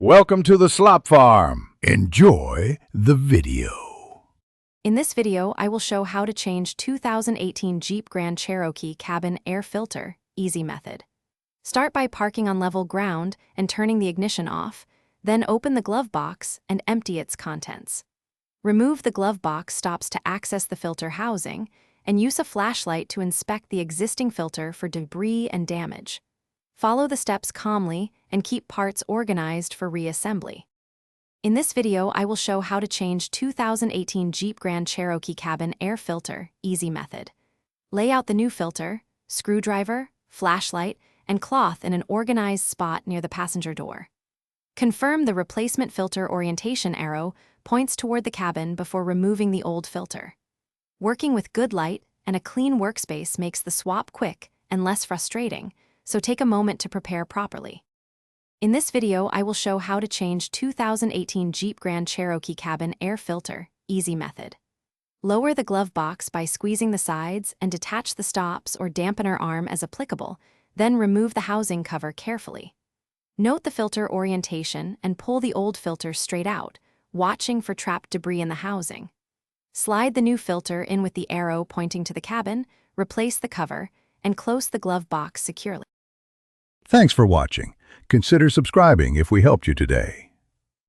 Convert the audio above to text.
Welcome to the Slop Farm. Enjoy the video. In this video, I will show how to change 2018 Jeep Grand Cherokee cabin air filter, easy method. Start by parking on level ground and turning the ignition off, then open the glove box and empty its contents. Remove the glove box stops to access the filter housing, and use a flashlight to inspect the existing filter for debris and damage. Follow the steps calmly and keep parts organized for reassembly. In this video, I will show how to change 2018 Jeep Grand Cherokee cabin air filter, easy method. Lay out the new filter, screwdriver, flashlight, and cloth in an organized spot near the passenger door. Confirm the replacement filter orientation arrow points toward the cabin before removing the old filter. Working with good light and a clean workspace makes the swap quick and less frustrating, so take a moment to prepare properly. In this video, I will show how to change 2018 Jeep Grand Cherokee cabin air filter, easy method. Lower the glove box by squeezing the sides and detach the stops or dampener arm as applicable, then remove the housing cover carefully. Note the filter orientation and pull the old filter straight out, watching for trapped debris in the housing. Slide the new filter in with the arrow pointing to the cabin, replace the cover, and close the glove box securely. Thanks for watching. Consider subscribing if we helped you today.